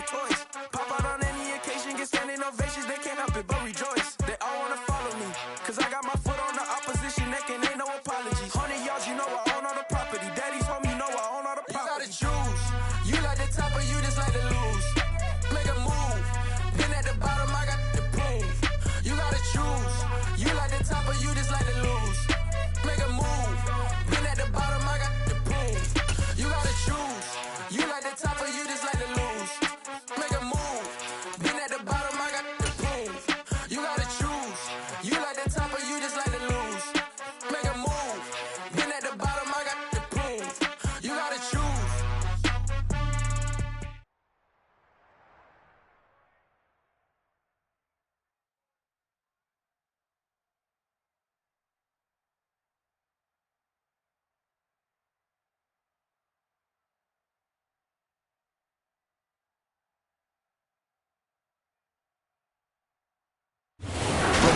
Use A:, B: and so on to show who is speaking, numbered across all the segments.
A: with toys. Pop out on any occasion, get standing ovations, they can't help it but rejoice. They all wanna follow me, cause I got my foot on the opposition neck and ain't no apologies. 100 yards, you know I own all the property. Daddy's home, you know I own all the property. You gotta choose. You like the top or you just like to lose. Make a move. Been at the bottom, I got the proof. You gotta choose. You like the top or you just like to lose. Make a move. Been at the bottom, I got the proof. You gotta choose. You like the top or you just like to lose. Make a move. Been at the bottom, I got the proof. You gotta choose. You like the top or you just like to lose. Make a move. Been at the bottom, I got the proof. You gotta choose.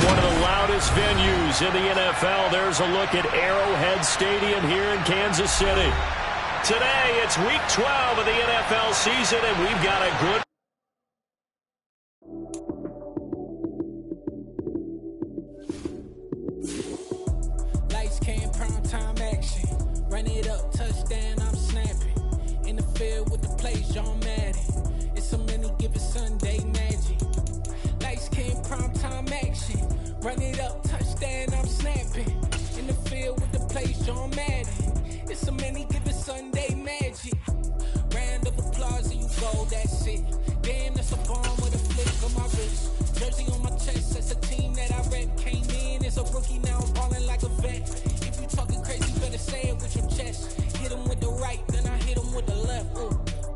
B: One of the loudest venues in the NFL. There's a look at Arrowhead Stadium here in Kansas City. Today, it's Week 12 of the NFL season, and we've got a good...
C: Lights came, prime time action. Run it up, touchdown, I'm snapping. In the field with the plays, John Madden. It's a many given Sunday magic. Lights came, prime time action. Run it up, touchdown, I'm snapping. In the field with the plays, John Madden. It's a many given Sunday magic. Round of applause and you go, that's it. Damn, that's a bomb with a flick on my wrist. Jersey on my chest, that's a team that I rep. Came in as a rookie, now I'm balling like a vet. If you talking crazy, better say it with your chest. Hit him with the right, then I hit him with the left. Ooh,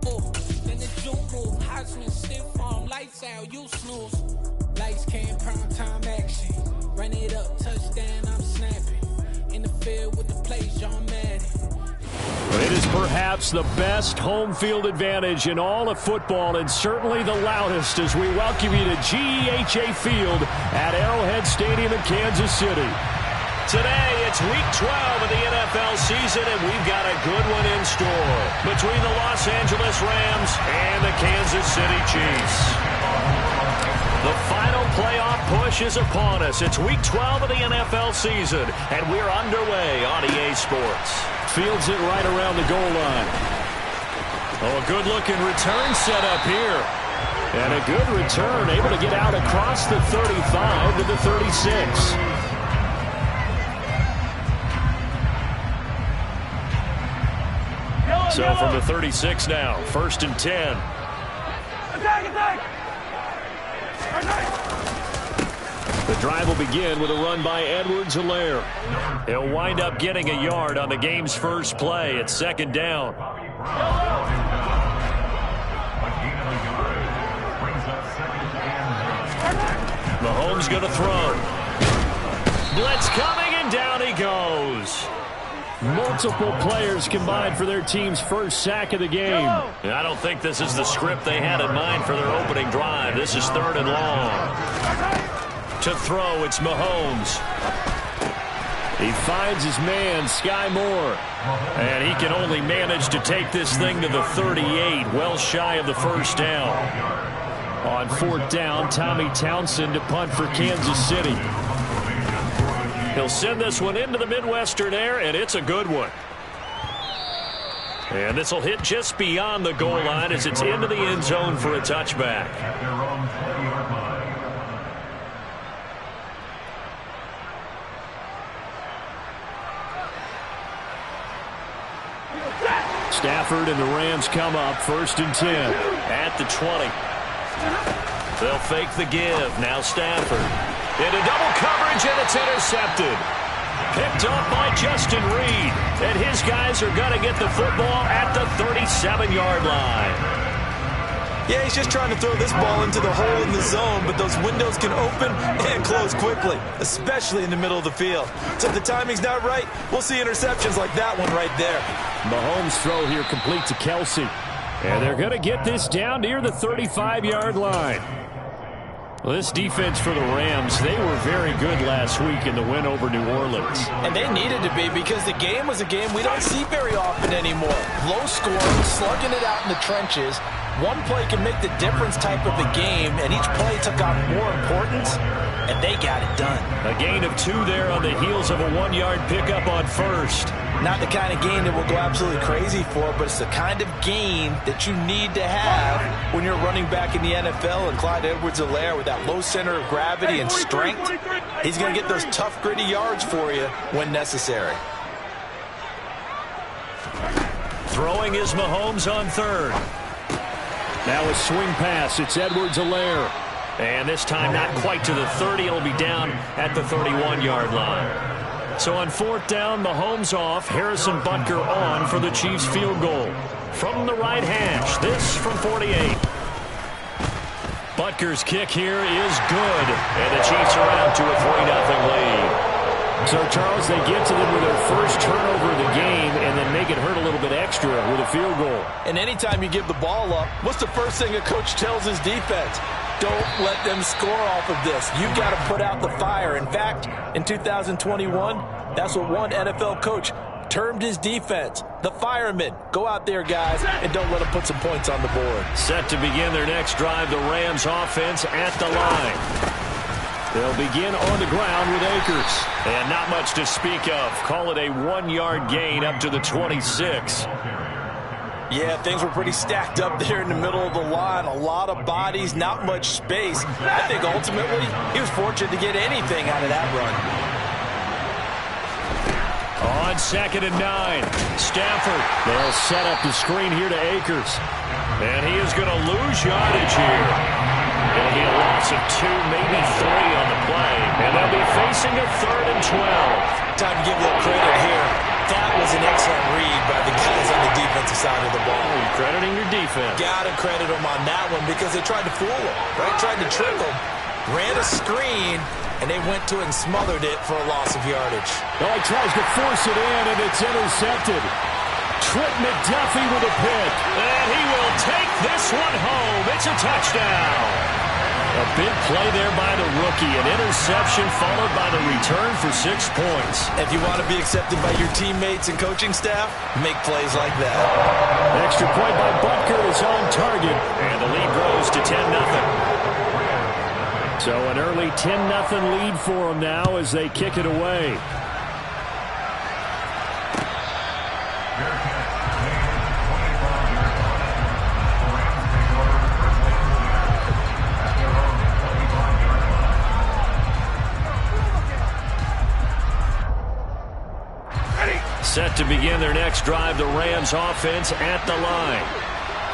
C: ooh. Then the juke move, Heisman, stiff arm, lights out, you snooze. Lights came, prime time action. Run it up, touchdown, I'm snapping. In the field with the plays, John Madden.
B: It is perhaps the best home field advantage in all of football, and certainly the loudest as we welcome you to GEHA Field at Arrowhead Stadium in Kansas City. Today, it's Week 12 of the NFL season, and we've got a good one in store between the Los Angeles Rams and the Kansas City Chiefs. The final playoff push is upon us. It's Week 12 of the NFL season, and we're underway on EA Sports. Fields it right around the goal line. Oh, a good-looking return set up here. And a good return, able to get out across the 35 to the 36. So from the 36 now, 1st and 10.
D: Attack!
B: The drive will begin with a run by Edwards-Helaire. He'll wind up getting a yard on the game's first play. It's 2nd down. Mahomes going to throw. Blitz coming, and down he goes. Multiple players combined for their team's first sack of the game. I don't think this is the script they had in mind for their opening drive. This is 3rd and long. To throw, it's Mahomes. He finds his man, Sky Moore. And he can only manage to take this thing to the 38, well shy of the first down. On 4th down, Tommy Townsend to punt for Kansas City. He'll send this one into the Midwestern air, and it's a good one. And this will hit just beyond the goal line as it's into the end zone for a touchback. Stafford and the Rams come up 1st and 10 at the 20. They'll fake the give. Now Stafford into double coverage, and it's intercepted. Picked up by Justin Reed, and his guys are going to get the football at the 37-yard line.
E: Yeah, he's just trying to throw this ball into the hole in the zone, but those windows can open and close quickly, especially in the middle of the field. So if the timing's not right, we'll see interceptions like that one right there.
B: Mahomes' throw here complete to Kelsey. And they're going to get this down near the 35-yard line. Well, this defense for the Rams, they were very good last week in the win over New Orleans.
E: And they needed to be, because the game was a game we don't see very often anymore. Low scoring, slugging it out in the trenches. One play can make the difference type of a game, and each play took on more importance, and they got it done.
B: A gain of 2 there on the heels of a 1-yard pickup on first.
E: Not the kind of gain that we'll go absolutely crazy for, but it's the kind of gain that you need to have when you're running back in the NFL. And Clyde Edwards-Helaire, with that low center of gravity and strength, he's going to get those tough, gritty yards for you when necessary.
B: Throwing is Mahomes on third. Now a swing pass. It's Edwards-Helaire. And this time not quite to the 30. It'll be down at the 31-yard line. So on fourth down, Mahomes off. Harrison Butker on for the Chiefs field goal. From the right hash, this from 48. Butker's kick here is good. And the Chiefs are out to a 3-0 lead. So, Charles, they get to them with their first turnover of the game and then make it hurt a little bit extra with a field goal.
E: And anytime you give the ball up, what's the first thing a coach tells his defense? Don't let them score off of this. You've got to put out the fire. In fact, in 2021, that's what one NFL coach termed his defense, the firemen. Go out there, guys, and don't let them put some points on the board.
B: Set to begin their next drive, the Rams offense at the line. They'll begin on the ground with Akers. And not much to speak of. Call it a 1-yard gain up to the 26.
E: Yeah, things were pretty stacked up there in the middle of the line. A lot of bodies, not much space. I think ultimately he was fortunate to get anything out of that run.
B: On 2nd and 9, Stafford. They'll set up the screen here to Akers. And he is going to lose yardage here. It'll be a loss of 2, maybe 3 on the play. And they'll be facing a 3rd and 12.
E: Time to give a little credit here. That was an excellent read by the guys on the defensive side of the ball.
B: You're crediting your defense.
E: Got to credit them on that one because they tried to fool him, right? Tried to trick him. Ran a screen, and they went to it and smothered it for a loss of yardage.
B: Well, he tries to force it in, and it's intercepted. Trent McDuffie with a pick. And he will take this one home. It's a touchdown. A big play there by the rookie. An interception followed by the return for 6 points.
E: If you want to be accepted by your teammates and coaching staff, make plays like that.
B: Extra point by Butker is on target. And the lead grows to 10-0. So an early 10-0 lead for them now as they kick it away. Set to begin their next drive, the Rams offense at the line.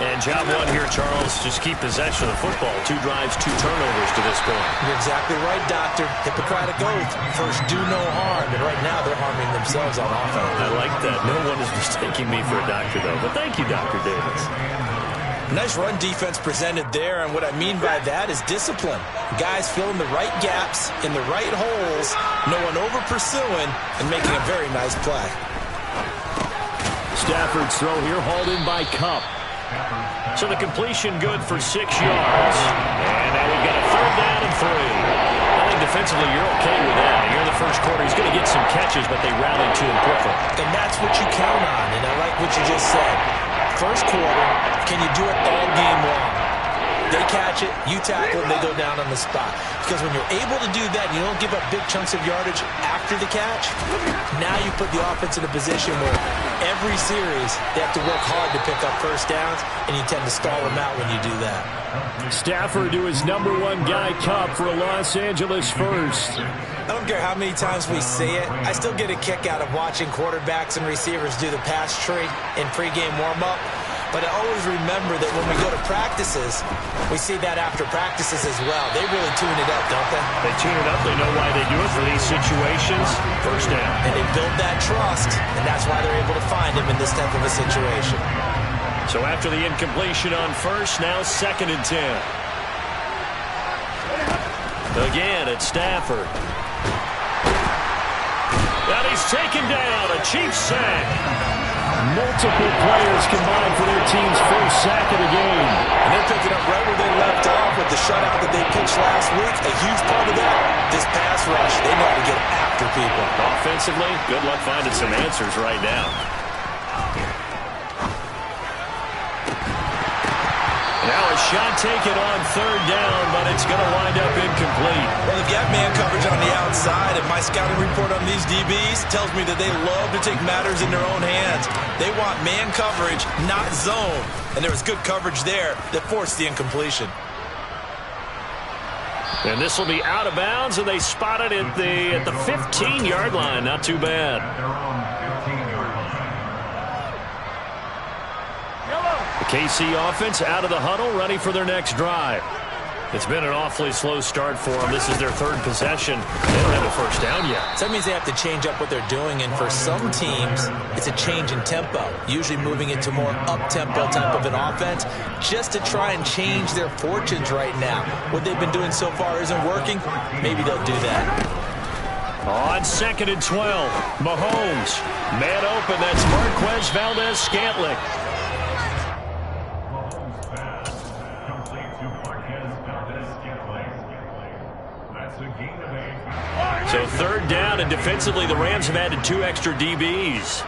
B: And job one here, Charles, just keep possession of the football. 2 drives, 2 turnovers to this point.
E: You're exactly right, Doctor. Hippocratic oath. First, do no harm. And right now, they're harming themselves on offense.
B: I like that. No one is mistaking me for a doctor, though. But thank you, Dr. Davis.
E: Nice run defense presented there, and what I mean by that is discipline. Guys filling the right gaps in the right holes, no one over-pursuing, and making a very nice play.
B: Stafford's throw here hauled in by Kupp. So the completion good for 6 yards. And now we've got a 3rd down and 3. I think defensively you're okay with that. Here in the first quarter, he's going to get some catches, but they rallied to him quickly.
E: And that's what you count on, and I like what you just said. First quarter, can you do it all game long? They catch it, you tackle it, they go down on the spot. Because when you're able to do that, you don't give up big chunks of yardage after the catch, now you put the offense in a position where every series they have to work hard to pick up first downs, and you tend to stall them out when you do that.
B: Stafford to his #1 guy, Kupp, for a Los Angeles first.
E: I don't care how many times we see it. I still get a kick out of watching quarterbacks and receivers do the pass tree in pregame warm-up. But I always remember that when we go to practices, we see that after practices as well. They really tune it up, don't they?
B: They tune it up. They know why they do it for these situations. First down.
E: And they build that trust, and that's why they're able to find him in this type of a situation.
B: So after the incompletion on first, now 2nd and 10. Again, it's Stafford. And he's taken down. A Chiefs sack. Multiple players combined for their team's first sack of the game.
E: And they're picking up right where they left off with the shutout that they pitched last week. A huge part of that, this pass rush. They know how to get after people.
B: Offensively, good luck finding some answers right now. Now a shot taken on third down, but it's going to wind up incomplete.
E: Well, they've got man coverage on the outside, and my scouting report on these DBs tells me that they love to take matters in their own hands. They want man coverage, not zone. And there was good coverage there that forced the incompletion.
B: And this will be out of bounds, and they spot it at the 15-yard line. Not too bad. The KC offense out of the huddle, ready for their next drive. It's been an awfully slow start for them. This is their third possession. They don't have a first down yet.
E: So that means they have to change up what they're doing, and for some teams, it's a change in tempo, usually moving into more up-tempo type of an offense just to try and change their fortunes right now. What they've been doing so far isn't working. Maybe they'll do that.
B: On 2nd and 12, Mahomes. Man open, that's Marquez Valdez-Scantling. So third down, and defensively the Rams have added 2 extra DBs.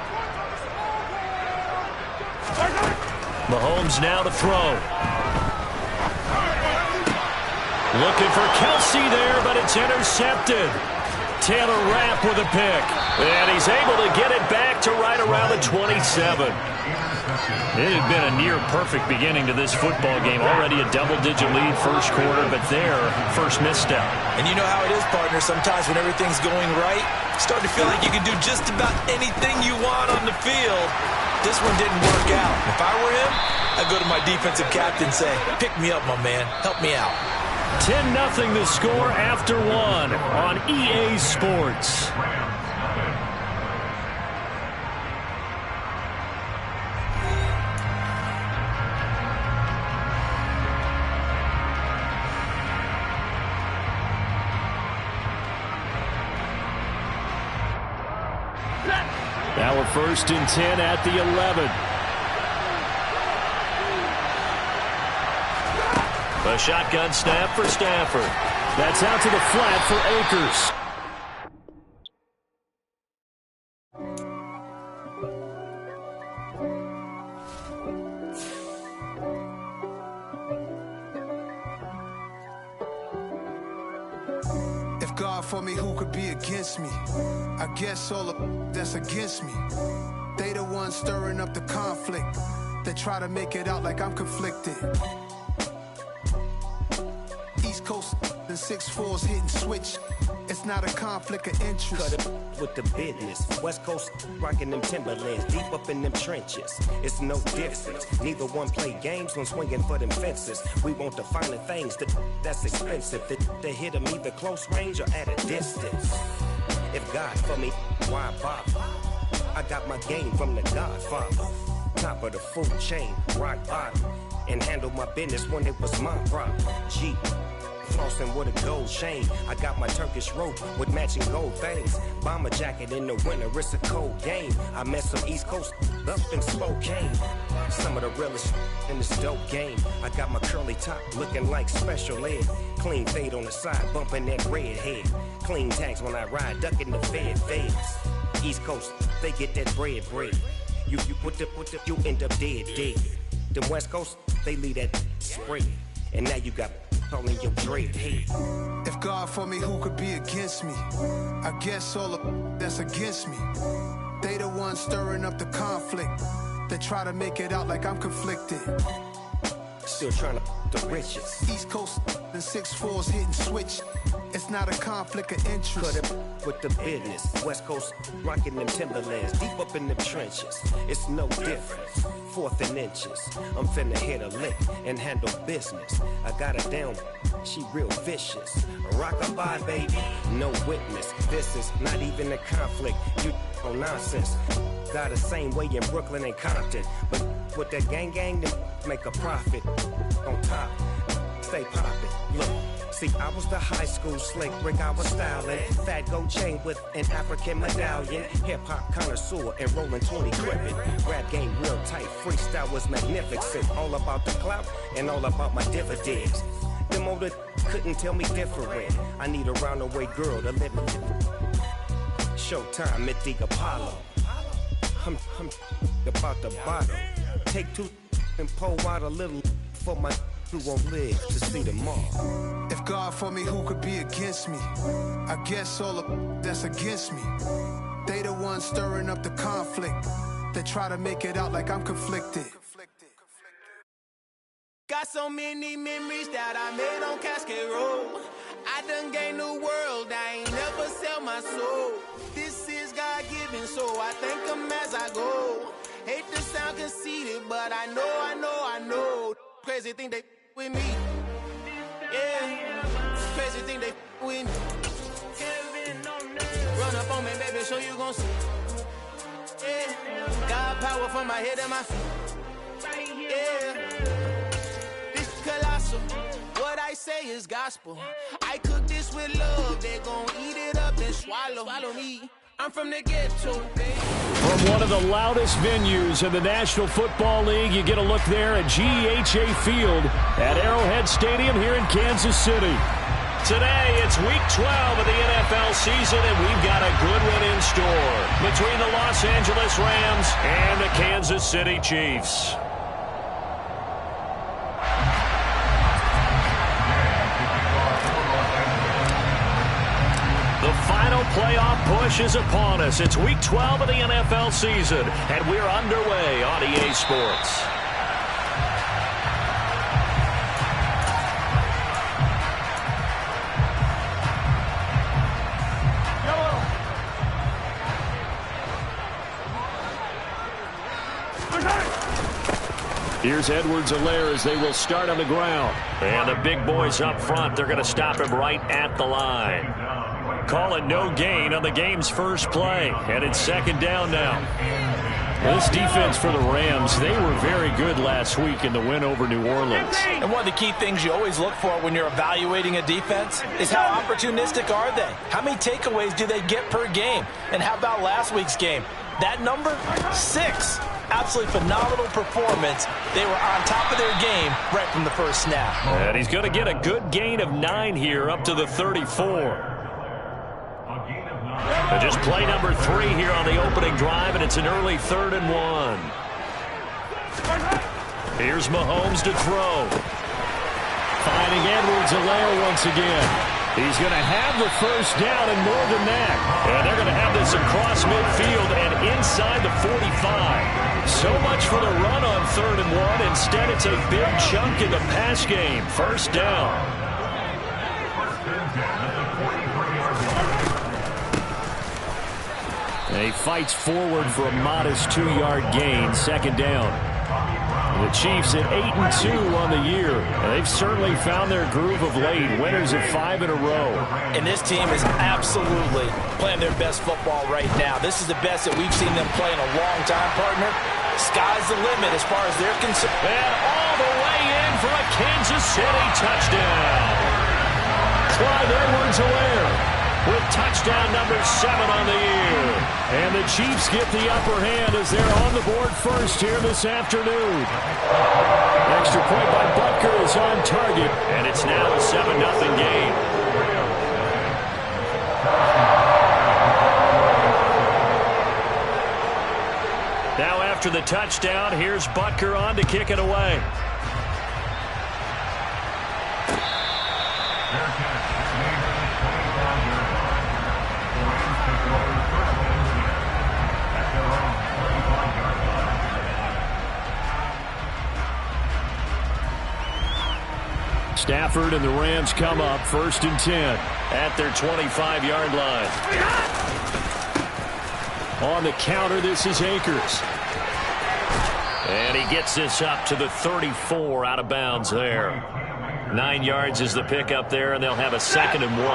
B: Mahomes now to throw. Looking for Kelsey there, but it's intercepted. Taylor Rapp with a pick. And he's able to get it back to right around the 27. It had been a near-perfect beginning to this football game. Already a double-digit lead first quarter, but their first misstep.
E: And you know how it is, partner. Sometimes when everything's going right, you start to feel like you can do just about anything you want on the field. This one didn't work out. If I were him, I'd go to my defensive captain and say, pick me up, my man. Help me out.
B: 10-0 the score after 1 on EA Sports. Now we're 1st and 10 at the 11. A shotgun snap for Stafford. That's out to the flat for Akers.
F: If God for me, who could be against me? I guess all of that's against me. They the ones stirring up the conflict. They try to make it out like I'm conflicted. East Coast and 6'4's hitting switch. It's not a conflict of interest.
G: Cut it with the business. West Coast rocking them Timberlands, deep up in them trenches. It's no difference. Neither one play games when swinging for them fences. We want the finer things that's expensive. They hit them either close range or at a distance. If God for me, why bother? I got my game from the Godfather. Top of the food chain, rock bottom. And handle my business when it was my problem. G. Flossing with a gold chain. I got my Turkish rope with matching gold things. Bomber jacket in the winter, it's a cold game. I met some East Coast up in Spokane. Some of the realest in this dope game. I got my curly top looking like special ed. Clean fade on the side, bumping that red head. Clean tags when I ride, ducking the fades. East Coast, they get that bread. You end up dead. The West Coast, they leave that spray. And now you got calling your dread head.
F: If God for me, who could be against me? I guess all of that's against me. They the ones stirring up the conflict. They try to make it out like I'm conflicted.
G: Still trying to the riches.
F: East Coast and 6'4's hitting switch. It's not a conflict of interest.
G: Cut it with the business. West Coast rocking them Timberlands, deep up in them trenches. It's no difference. 4th and inches. I'm finna hit a lick and handle business. I got her down. She real vicious. Rock-a-bye, baby. No witness. This is not even a conflict. You on nonsense. Got the same way in Brooklyn and Compton. But with that gang, then make a profit. On top, stay poppin'. Look. See, I was the high school slick brick, I was styling. Fat gold chain with an African medallion. Hip-hop connoisseur and rolling 20 gripping. Rap game real tight, freestyle was magnificent. All about the clout and all about my dividends. Them older couldn't tell me different. I need a roundaway girl to live with. Showtime at the Apollo. I'm about the bottom. Take 2 and pull out a little for my who won't live to see tomorrow.
F: If God for me, who could be against me? I guess all the that's against me. They the ones stirring up the conflict. They try to make it out like I'm conflicted.
C: Got so many memories that I made on Cascade Road. I done gained the world, I ain't never sell my soul. This is God-given, so I thank him as I go. Hate to sound conceited, but I know. Crazy thing they with me. Yeah, crazy thing they with me. Run up on me, baby, so you gon' see. Yeah, God power from my head and my feet. Yeah, this colossal. What I say is gospel. I cook this with love. They gon' eat it up and swallow me. I'm from the ghetto, baby.
B: From one of the loudest venues in the National Football League, you get a look there at GEHA Field at Arrowhead Stadium here in Kansas City. Today, it's Week 12 of the NFL season, and we've got a good one in store between the Los Angeles Rams and the Kansas City Chiefs. The final playoff push is upon us. It's Week 12 of the NFL season, and we're underway on EA Sports. Here's Edwards-Helaire as they will start on the ground. And the big boys up front, they're going to stop him right at the line. Call it no gain on the game's first play. And it's second down now. This defense for the Rams, they were very good last week in the win over New Orleans.
E: And one of the key things you always look for when you're evaluating a defense is how opportunistic are they? How many takeaways do they get per game? And how about last week's game? That number, 6. Absolutely phenomenal performance. They were on top of their game right from the first snap.
B: And he's going to get a good gain of 9 here up to the 34. And just play number 3 here on the opening drive, and it's an early 3rd and 1. Here's Mahomes to throw. Finding Edwards-Helaire once again. He's going to have the first down and more than that. And they're going to have this across midfield and inside the 45. So much for the run on 3rd and 1. Instead, it's a big chunk in the pass game. First down. And he fights forward for a modest 2-yard gain. Second down. The Chiefs at 8-2 on the year. And they've certainly found their groove of late. Winners of 5 in a row.
E: And this team is absolutely playing their best football right now. This is the best that we've seen them play in a long time, partner. Sky's the limit as far as they're concerned.
B: And all the way in for a Kansas City touchdown. Clyde Edwards-Helaire with touchdown number 7 on the year. And the Chiefs get the upper hand as they're on the board first here this afternoon. Extra point by Butker is on target, and it's now a 7-0 game. Now after the touchdown, here's Butker on to kick it away. Stafford and the Rams come up 1st and 10 at their 25-yard line. On the counter, this is Akers. And he gets this up to the 34 out of bounds there. 9 yards is the pickup there, and they'll have a 2nd and 1.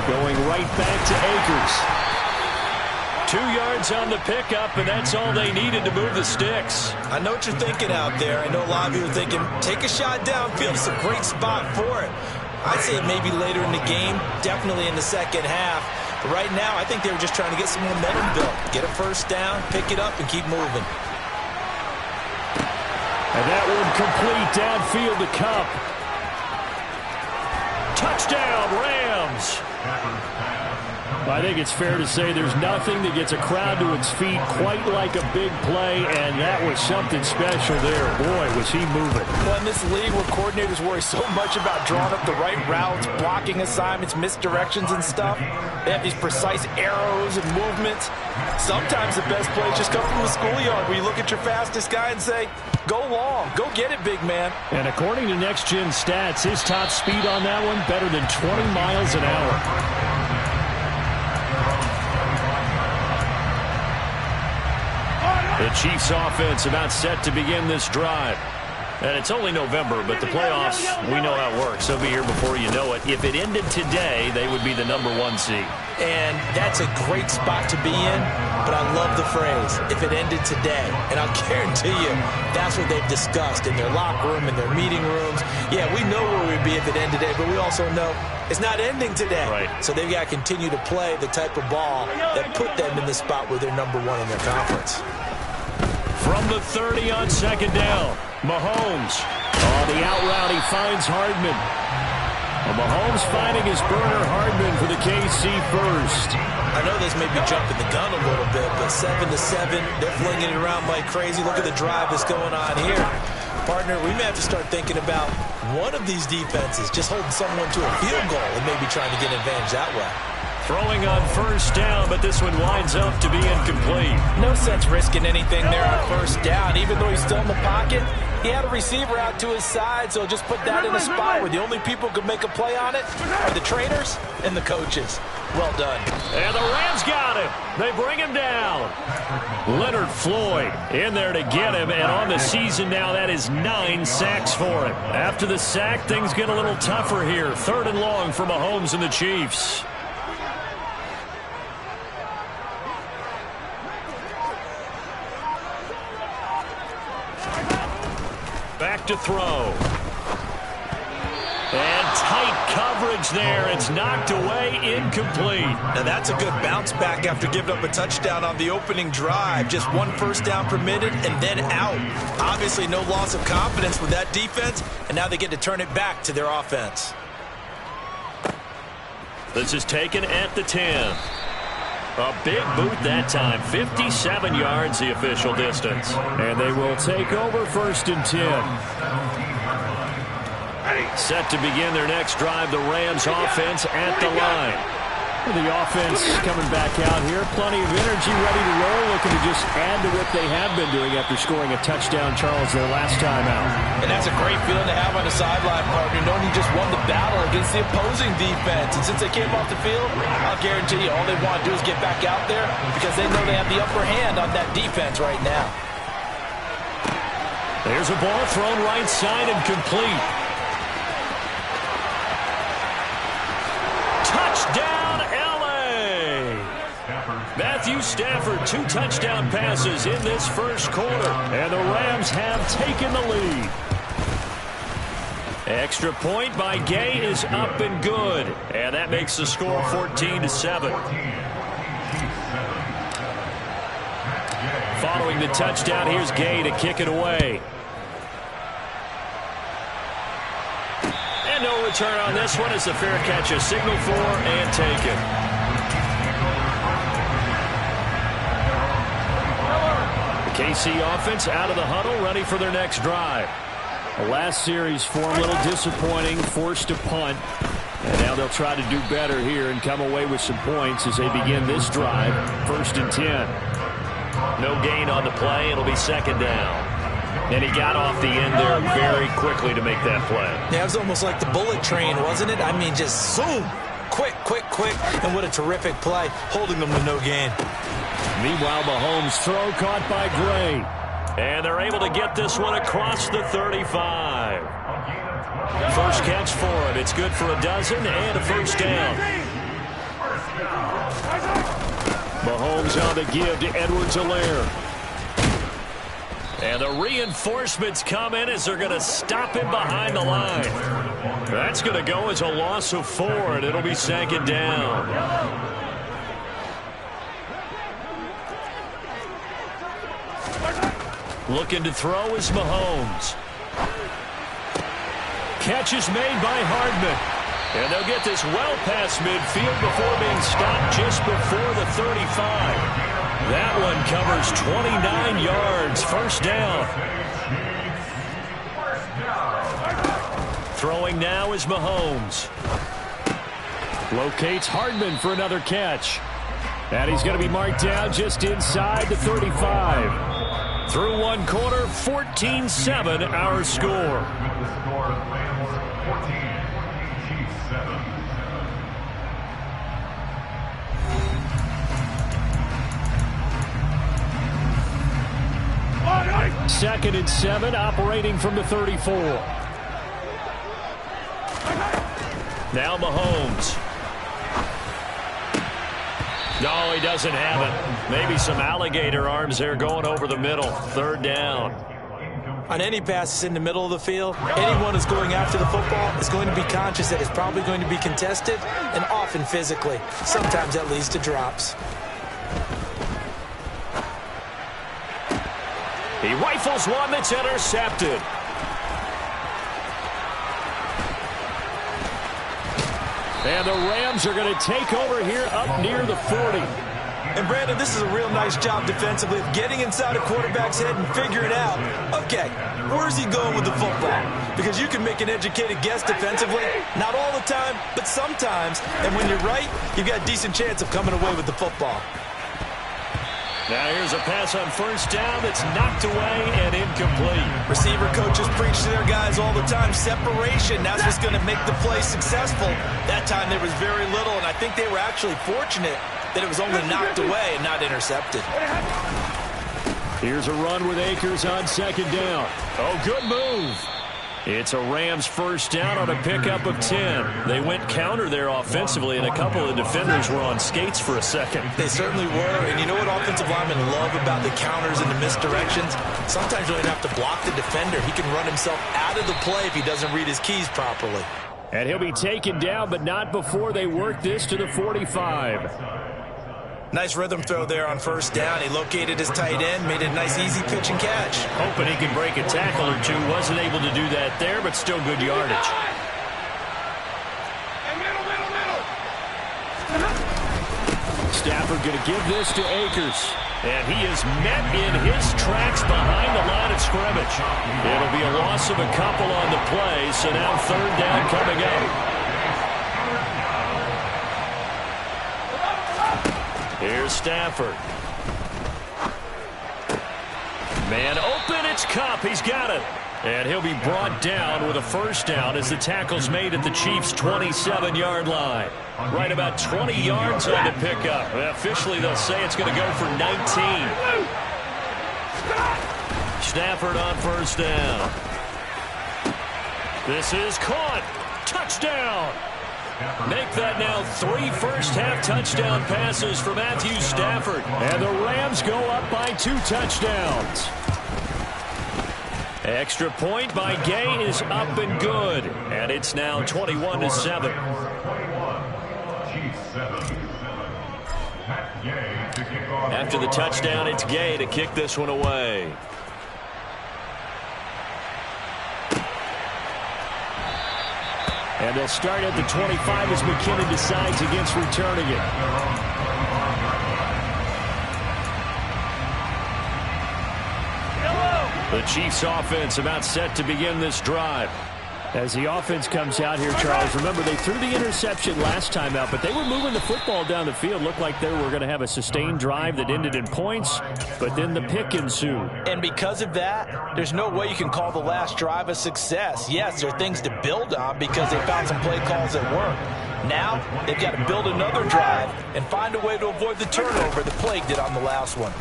B: Going right back to Akers. 2 yards on the pickup, and that's all they needed to move the sticks.
E: I know what you're thinking out there. I know a lot of you are thinking, take a shot downfield. It's a great spot for it. I'd say maybe later in the game, definitely in the second half. But right now, I think they were just trying to get some momentum built. Get a first down, pick it up, and keep moving.
B: And that one complete downfield to Kupp. Touchdown, Rams. I think it's fair to say there's nothing that gets a crowd to its feet quite like a big play, and that was something special there. Boy, was he moving.
E: Well, in this league where coordinators worry so much about drawing up the right routes, blocking assignments, misdirections and stuff, they have these precise arrows and movements. Sometimes the best plays just come from the schoolyard where you look at your fastest guy and say, go long, go get it, big man.
B: And according to Next Gen Stats, his top speed on that one, better than 20 miles an hour. The Chiefs offense about set to begin this drive. And it's only November, but the playoffs, we know how it works. They'll be here before you know it. If it ended today, they would be the #1 seed.
E: And that's a great spot to be in, but I love the phrase, if it ended today. And I'll guarantee you, that's what they've discussed in their locker room, in their meeting rooms. Yeah, we know where we'd be if it ended today, but we also know it's not ending today.
B: Right.
E: So they've got to continue to play the type of ball that put them in the spot where they're #1 in their conference.
B: From the 30 on second down, Mahomes. On the out route, he finds Hardman. Well, Mahomes finding his burner Hardman for the KC first.
E: I know this may be jumping the gun a little bit, but 7-7, they're flinging it around like crazy. Look at the drive that's going on here. Partner, we may have to start thinking about one of these defenses just holding someone to a field goal and maybe trying to get an advantage that way.
B: Throwing on first down, but this one winds up to be incomplete.
E: No sense risking anything there on first down. Even though he's still in the pocket, he had a receiver out to his side, so just put that in a spot where the only people who could make a play on it are the trainers and the coaches. Well done.
B: And the Rams got him. They bring him down. Leonard Floyd in there to get him, and on the season now, that is 9 sacks for him. After the sack, things get a little tougher here. 3rd and long for Mahomes and the Chiefs. Back to throw. And tight coverage there. It's knocked away, incomplete.
E: Now that's a good bounce back after giving up a touchdown on the opening drive. Just 1 first down permitted and then out. Obviously no loss of confidence with that defense, and now they get to turn it back to their offense.
B: This is taken at the 10. A big boot that time. 57 yards the official distance. And they will take over 1st and 10. Set to begin their next drive, the Rams offense at the line. The offense coming back out here. Plenty of energy, ready to roll, looking to just add to what they have been doing after scoring a touchdown, Charles, their last time out.
E: And that's a great feeling to have on the sideline, partner, knowing you just won the battle against the opposing defense. And since they came off the field, I'll guarantee you all they want to do is get back out there because they know they have the upper hand on that defense right now.
B: There's a ball thrown right side and complete. Touchdown, L.A. Matthew Stafford, 2 touchdown passes in this first quarter, and the Rams have taken the lead. Extra point by Gay is up and good, and that makes the score 14-7. Following the touchdown, here's Gay to kick it away. No return on this one as the fair catch is signaled for and taken. The KC offense out of the huddle, ready for their next drive. The last series for a little disappointing, forced to punt. And now they'll try to do better here and come away with some points as they begin this drive. 1st and 10. No gain on the play. It'll be 2nd down. And he got off the end there very quickly to make that play.
E: Yeah, it was almost like the bullet train, wasn't it? I mean, just zoom. Quick. And what a terrific play, holding them to no gain.
B: Meanwhile, Mahomes' throw caught by Gray. And they're able to get this one across the 35. First catch for him. It's good for a dozen and a first down. Mahomes on the give to Edwards-Helaire. And the reinforcements come in as they're going to stop him behind the line. That's going to go as a loss of 4, and it'll be 2nd down. Looking to throw is Mahomes. Catch is made by Hardman. And they'll get this well past midfield before being stopped just before the 35. That one covers 29 yards. First down. Throwing now is Mahomes. Locates Hardman for another catch. And he's going to be marked down just inside the 35. Through one quarter, 14-7 our score. Second and 7, operating from the 34. Now Mahomes. No, he doesn't have it. Maybe some alligator arms there going over the middle. Third down.
E: On any passes in the middle of the field, anyone who's going after the football is going to be conscious that it's probably going to be contested and often physically. Sometimes that leads to drops.
B: He rifles one that's intercepted. And the Rams are going to take over here up near the 40.
E: And, Brandon, this is a real nice job defensively of getting inside a quarterback's head and figuring out, okay, where's he going with the football? Because you can make an educated guess defensively, not all the time, but sometimes. And when you're right, you've got a decent chance of coming away with the football.
B: Now here's a pass on first down that's knocked away and incomplete.
E: Receiver coaches preach to their guys all the time. Separation, that's what's going to make the play successful. That time there was very little, and I think they were actually fortunate that it was only knocked away and not intercepted.
B: Here's a run with Akers on second down. Oh, good move. It's a Rams first down on a pickup of 10. They went counter there offensively, and a couple of defenders were on skates for a second.
E: They certainly were, and you know what offensive linemen love about the counters and the misdirections? Sometimes you don't have to block the defender. He can run himself out of the play if he doesn't read his keys properly.
B: And he'll be taken down, but not before they work this to the 45.
E: Nice rhythm throw there on first down. He located his tight end, made a nice easy pitch and catch.
B: Hoping he can break a tackle or two. Wasn't able to do that there, but still good yardage. Stafford going to give this to Akers. And he is met in his tracks behind the line of scrimmage. It'll be a loss of a couple on the play, so now third down coming up. Here's Stafford. Man open, it's Kupp. He's got it. And he'll be brought down with a first down as the tackle's made at the Chiefs' 27-yard line. Right about 20 yards on the pickup. Officially, they'll say it's going to go for 19. Stafford on first down. This is caught. Touchdown. Make that now 3 first-half touchdown passes for Matthew Stafford. And the Rams go up by 2 touchdowns. Extra point by Gay is up and good. And it's now 21-7. After the touchdown, it's Gay to kick this one away. And they'll start at the 25 as McKinnon decides against returning it. The Chiefs offense about set to begin this drive. As the offense comes out here, Charles, remember they threw the interception last time out, but they were moving the football down the field. Looked like they were going to have a sustained drive that ended in points, but then the pick ensued.
E: And because of that, there's no way you can call the last drive a success. Yes, there are things to build on because they found some play calls that work. Now, they've got to build another drive and find a way to avoid the turnover the Plague did on the last one.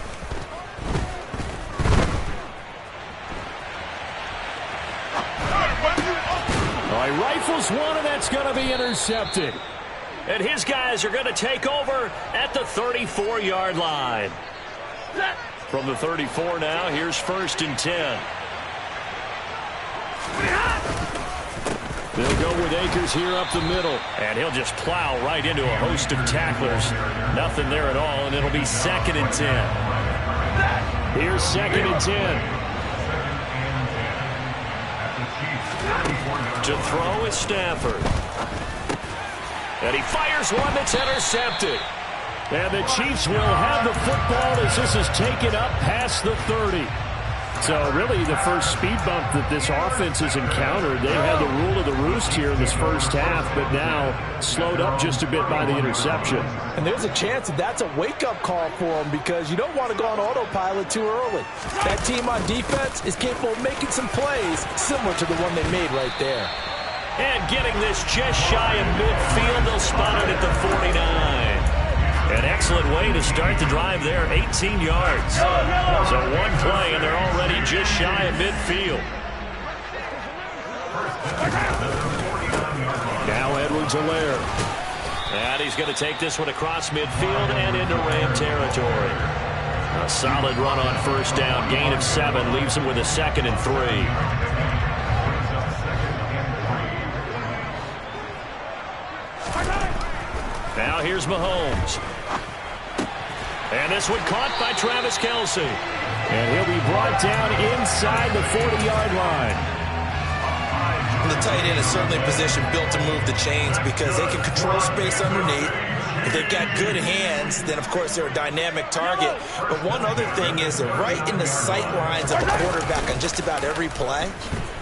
B: He rifles one, and that's going to be intercepted. And his guys are going to take over at the 34-yard line. From the 34 now, here's first and 10. They'll go with Akers here up the middle. And he'll just plow right into a host of tacklers. Nothing there at all, and it'll be second and 10. Here's second and 10. To throw is Stafford. And he fires one that's intercepted. And the Chiefs will have the football as this is taken up past the 30. So really the first speed bump that this offense has encountered. They had the rule of the roost here in this first half, but now slowed up just a bit by the interception.
E: And there's a chance that that's a wake-up call for them because you don't want to go on autopilot too early. That team on defense is capable of making some plays similar to the one they made right there.
B: And getting this just shy of midfield, they'll spot it at the 49. An excellent way to start the drive there, 18 yards. So one play, and they're already just shy of midfield. Now Edwards-Helaire. And he's going to take this one across midfield and into Ram territory. A solid run on first down. Gain of 7 leaves him with a 2nd and 3. Now here's Mahomes. And this one caught by Travis Kelce. And he'll be brought down inside the 40-yard line.
E: The tight end is certainly a position built to move the chains because they can control space underneath. If they've got good hands, then, of course, they're a dynamic target. But one other thing is they're right in the sight lines of the quarterback on just about every play.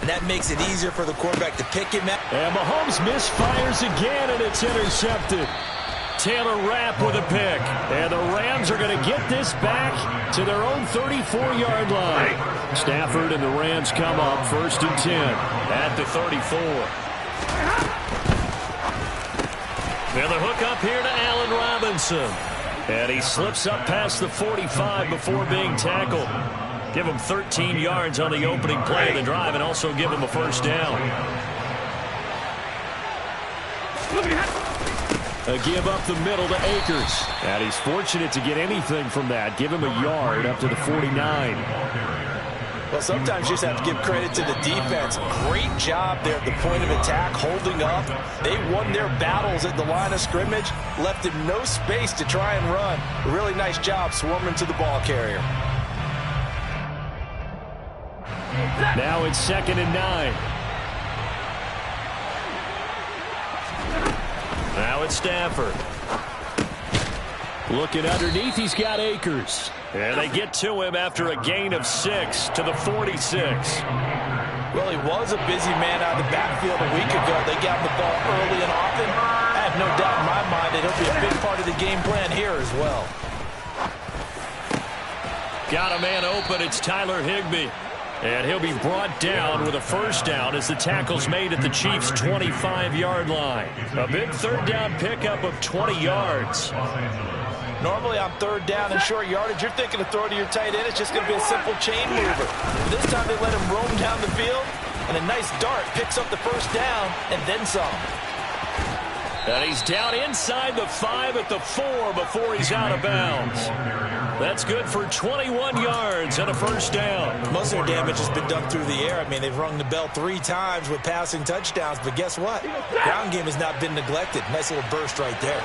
E: And that makes it easier for the quarterback to pick him up.
B: And Mahomes misfires again, and it's intercepted. Taylor Rapp with a pick. And the Rams are going to get this back to their own 34-yard line. Stafford and the Rams come up 1st and 10 at the 34. And the hook up here to Allen Robinson. And he slips up past the 45 before being tackled. Give him 13 yards on the opening play of the drive and also give him a first down. A give up the middle to Akers. And he's fortunate to get anything from that. Give him a yard up to the 49.
E: Well, sometimes you just have to give credit to the defense. Great job there at the point of attack, holding up. They won their battles at the line of scrimmage, left him no space to try and run. A really nice job swarming to the ball carrier.
B: Now it's 2nd and 9. Now it's Stafford. Looking underneath, he's got Akers. And they get to him after a gain of 6 to the 46.
E: Well, he was a busy man out of the backfield a week ago. They got him the ball early and often. I have no doubt in my mind that he'll be a big part of the game plan here as well.
B: Got a man open. It's Tyler Higbee. And he'll be brought down with a first down as the tackle's made at the Chiefs' 25-yard line. A big third down pickup of 20 yards.
E: Normally on third down and short yardage, you're thinking of throwing to your tight end. It's just going to be a simple chain mover. But this time they let him roam down the field, and a nice dart picks up the first down and then some.
B: And he's down inside the 5 at the 4 before he's out of bounds. That's good for 21 yards and a first down.
E: Most of their damage has been done through the air. I mean, they've rung the bell 3 times with passing touchdowns, but guess what? Ground game has not been neglected. Nice little burst right there.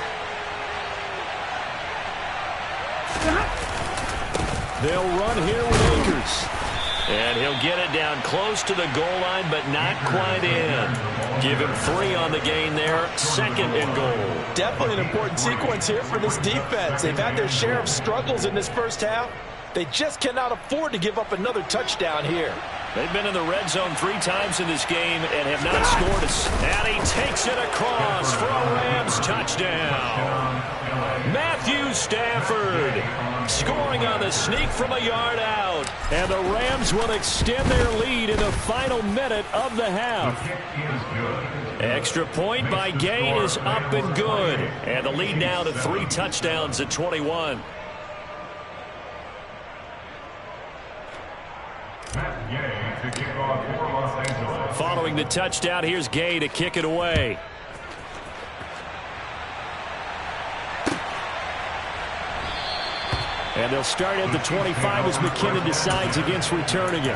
B: They'll run here with Akers. And he'll get it down close to the goal line, but not quite in. Give him 3 on the gain there. 2nd and goal.
E: Definitely an important sequence here for this defense. They've had their share of struggles in this first half. They just cannot afford to give up another touchdown here.
B: They've been in the red zone 3 times in this game and have not scored. And he takes it across for a Rams touchdown. Matthew Stafford scoring on the sneak from a yard out. And the Rams will extend their lead in the final minute of the half. Extra point by Gay is up and good. And the lead now to 3 touchdowns at 21. Following the touchdown, here's Gay to kick it away. And they'll start at the 25 as McKinnon decides against returning it.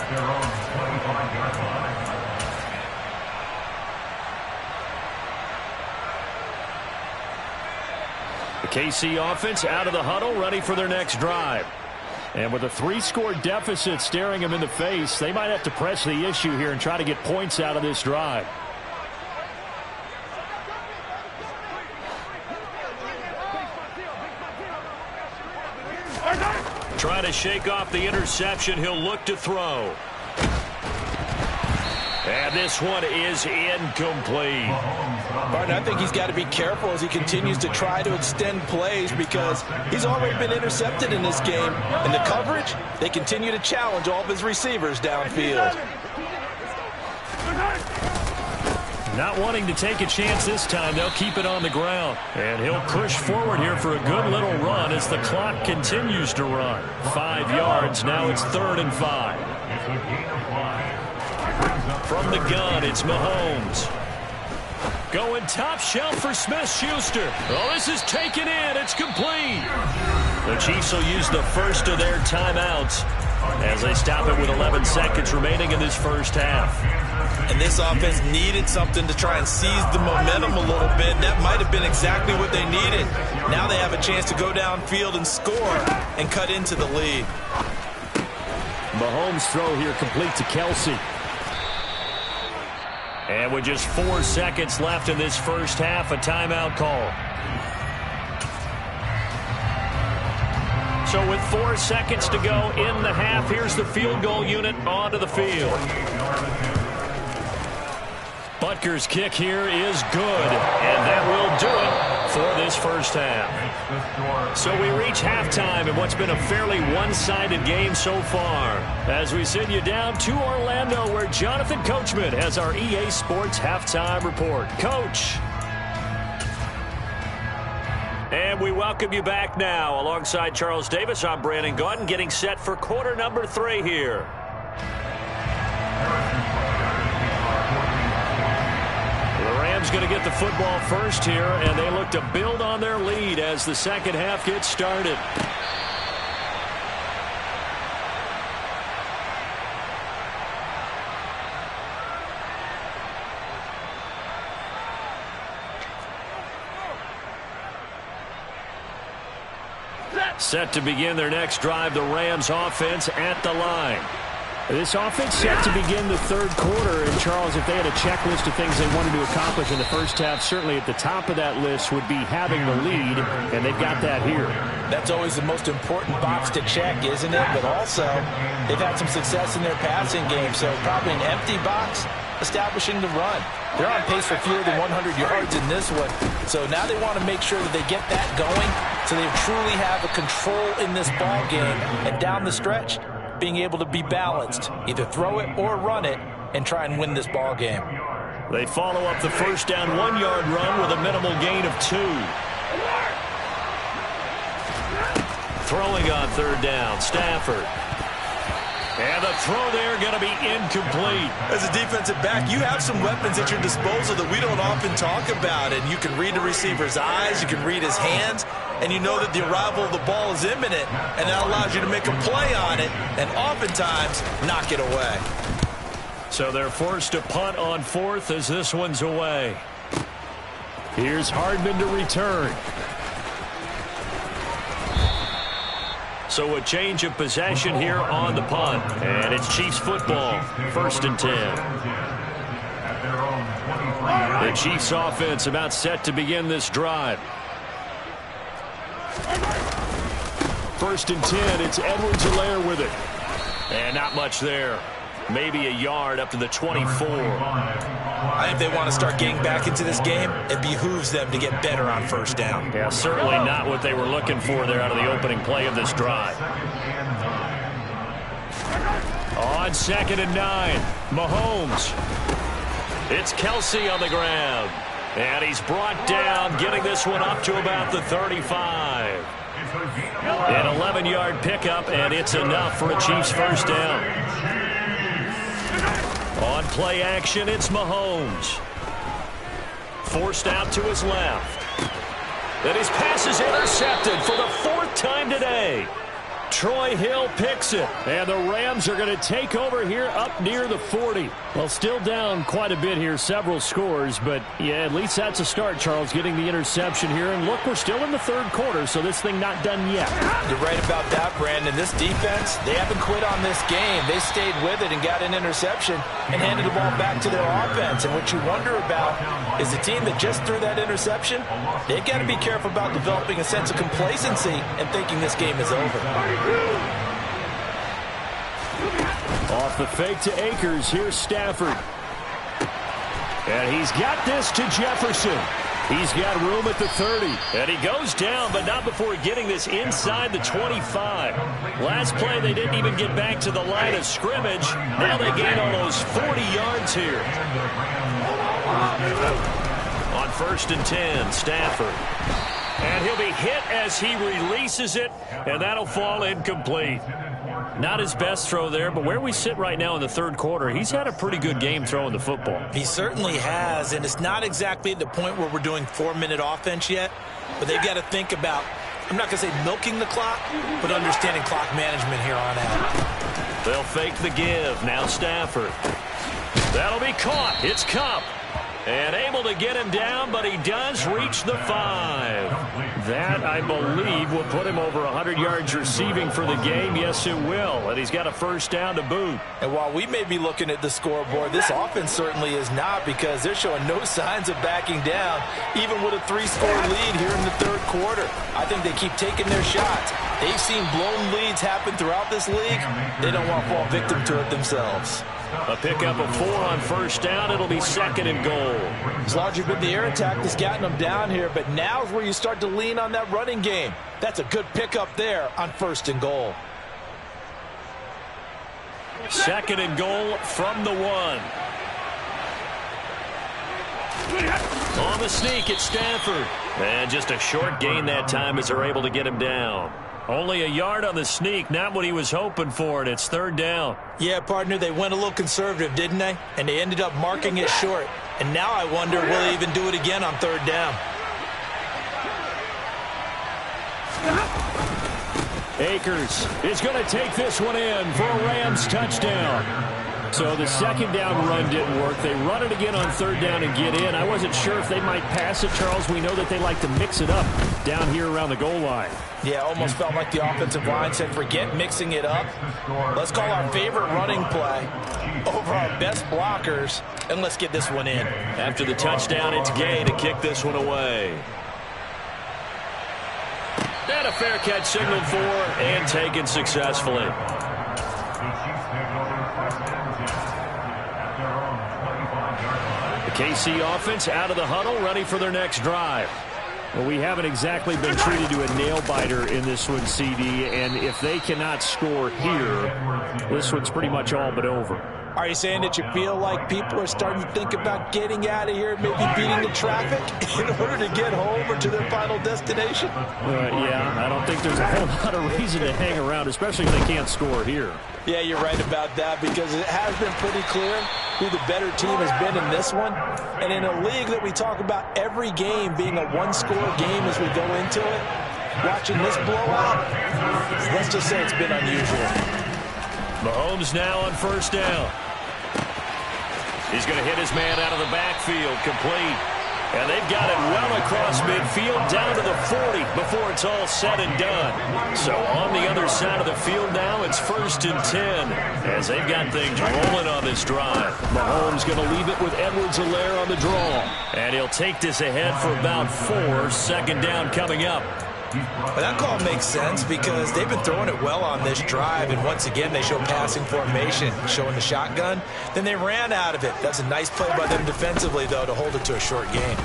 B: The KC offense out of the huddle, ready for their next drive. And with a 3-score deficit staring them in the face, they might have to press the issue here and try to get points out of this drive. Trying to shake off the interception. He'll look to throw. And this one is incomplete.
E: Martin, I think he's got to be careful as he continues to try to extend plays because he's already been intercepted in this game. And the coverage, they continue to challenge all of his receivers downfield.
B: Not wanting to take a chance this time, they'll keep it on the ground. And he'll push forward here for a good little run as the clock continues to run. 5 yards, now it's 3rd and 5. From the gun, it's Mahomes. Going top shelf for Smith-Schuster. Oh, this is taken in. It's complete. The Chiefs will use the first of their timeouts as they stop it with 11 seconds remaining in this first half.
E: And this offense needed something to try and seize the momentum a little bit. That might have been exactly what they needed. Now they have a chance to go downfield and score and cut into the lead.
B: Mahomes' throw here complete to Kelsey. And with just 4 seconds left in this first half, a timeout call. So with 4 seconds to go in the half, here's the field goal unit onto the field. Butker's kick here is good, and that will do it for this first half. So we reach halftime in what's been a fairly one-sided game so far, as we send you down to Orlando, where Jonathan Coachman has our EA Sports halftime report. Coach. And we welcome you back now. Alongside Charles Davis, I'm Brandon Gaudin, getting set for quarter number 3 here. Going to get the football first here, and they look to build on their lead as the second half gets started. Set to begin their next drive, the Rams offense at the line. This offense set to begin the third quarter. And, Charles, if they had a checklist of things they wanted to accomplish in the first half, certainly at the top of that list would be having the lead, and they've got that here. That's always the most important box to check, isn't it? But also, they've had some success in their passing game, so probably an empty box establishing the run. They're on pace for fewer than 100 yards in this one, so now they want to make sure that they get that going so they truly have a control in this ball game, and down the stretch, being able to be balanced, either throw it or run it, and try and win this ball game. They follow up the first down 1-yard run with a minimal gain of 2. Throwing on third down, Stafford. And the throw there going to be incomplete. As a defensive back, you have some weapons at your disposal that we don't often talk about. And you can read the receiver's eyes, you can read his hands, and you know that the arrival of the ball is imminent. And that allows you to make a play on it and oftentimes knock it away. So they're forced to punt on 4th as this one's away. Here's Hardman to return. So a change of possession here on the punt. And it's Chiefs football, 1st and 10. The Chiefs offense about set to begin this drive. 1st and 10, it's Edwards-Helaire with it. And not much there. Maybe a yard up to the 24. I think they want to start getting back into this game. It behooves them to get better on first down. Yeah, certainly not what they were looking for there out of the opening play of this drive. On 2nd and 9, Mahomes. It's Kelsey on the ground. And he's brought down, getting this one up to about the 35. An 11-yard pickup, and it's enough for a Chiefs first down. On play action, it's Mahomes. Forced out to his left. And his pass is intercepted for the 4th time today. Troy Hill picks it. And the Rams are going to take over here up near the 40. Well, still down quite a bit here, several scores. But, yeah, at least that's a start, Charles, getting the interception here. And, look, we're still in the 3rd quarter, so this thing not done yet. You're right about that, Brandon. This defense, they haven't quit on this game. They stayed with it and got an interception and handed the ball back to their offense. And what you wonder about is the team that just threw that interception, they've got to be careful about developing a sense of complacency and thinking this game is over. Off the fake to Akers. Here's Stafford. And he's got this to Jefferson. He's got room at the 30. And he goes down, but not before getting this inside the 25. Last play, they didn't even get back to the line of scrimmage. Now they gain almost 40 yards here. On 1st and 10, Stafford. And he'll be hit as he releases it, and that'll fall incomplete. Not his best throw there, but where we sit right now in the third quarter, he's had a pretty good game throwing the football.
E: He certainly has, and it's not exactly the point where we're doing 4-minute offense yet, but they've got to think about, I'm not going to say milking the clock, but understanding clock management here on out.
B: They'll fake the give. Now Stafford. That'll be caught. It's Kupp. And able to get him down, but he does reach the 5. That, I believe, will put him over 100 yards receiving for the game. Yes, it will. And he's got a first down to boot.
E: And while we may be looking at the scoreboard, this offense certainly is not, because they're showing no signs of backing down, even with a 3-score lead here in the third quarter. I think they keep taking their shots. They've seen blown leads happen throughout this league. They don't want to fall victim to it themselves.
B: A pickup of 4 on first down. It'll be 2nd and goal.
E: It's largely been the air attack that's gotten them down here, but now is where you start to lean on that running game. That's a good pickup there on 1st and goal.
B: 2nd and goal from the 1. On the sneak, it's Stafford. And just a short gain that time as they're able to get him down. Only a yard on the sneak, not what he was hoping for, and it's 3rd down.
E: Yeah, partner, they went a little conservative, didn't they? And they ended up marking it short. And now I wonder, will they even do it again on 3rd down?
B: Akers is going to take this one in for a Rams touchdown. So the 2nd down run didn't work. They run it again on 3rd down and get in. I wasn't sure if they might pass it, Charles. We know that they like to mix it up down here around the goal line.
E: Yeah, almost felt like the offensive line said, forget mixing it up. Let's call our favorite running play over our best blockers, and let's get this one in.
B: After the touchdown, it's Gay to kick this one away. And a fair catch signaled for and taken successfully. The KC offense out of the huddle, ready for their next drive. Well, we haven't exactly been treated to a nail-biter in this one, CD, and if they cannot score here, this one's pretty much all but over.
E: Are you saying that you feel like people are starting to think about getting out of here, maybe beating the traffic in order to get home or to their final destination?
B: Yeah, I don't think there's a whole lot of reason to hang around, especially if they can't score here.
E: Yeah, you're right about that, because it has been pretty clear who the better team has been in this one. And in a league that we talk about every game being a one-score game as we go into it, watching this blowout, let's just say it's been unusual.
B: Mahomes now on 1st down. He's going to hit his man out of the backfield, complete. And they've got it well across midfield down to the 40 before it's all said and done. So on the other side of the field now, it's 1st and 10 as they've got things rolling on this drive. Mahomes going to leave it with Edwards-Helaire on the draw. And he'll take this ahead for about 4. 2nd down coming up.
E: But that call makes sense because they've been throwing it well on this drive, and once again they show passing formation, showing the shotgun. Then they ran out of it. That's a nice play by them defensively, though, to hold it to a short gain.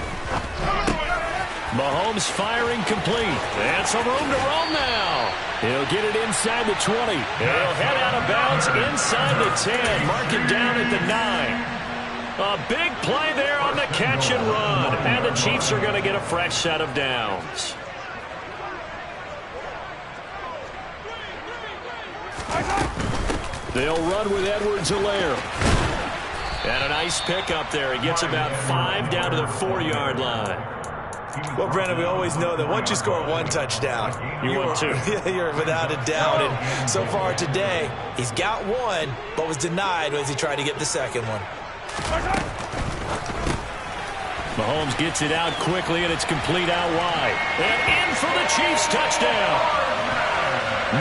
B: Mahomes firing complete. And some room to roam now. He'll get it inside the 20. He'll head out of bounds inside the 10. Mark it down at the 9. A big play there on the catch and run. And the Chiefs are going to get a fresh set of downs. They'll run with Edwards-Helaire. And a nice pickup there. He gets about 5 down to the 4-yard line.
E: Well, Brandon, we always know that once you score 1 touchdown, you're without a doubt. And so far today, he's got 1, but was denied as he tried to get the 2nd one.
B: Mahomes gets it out quickly, and it's complete out wide. And in for the Chiefs touchdown.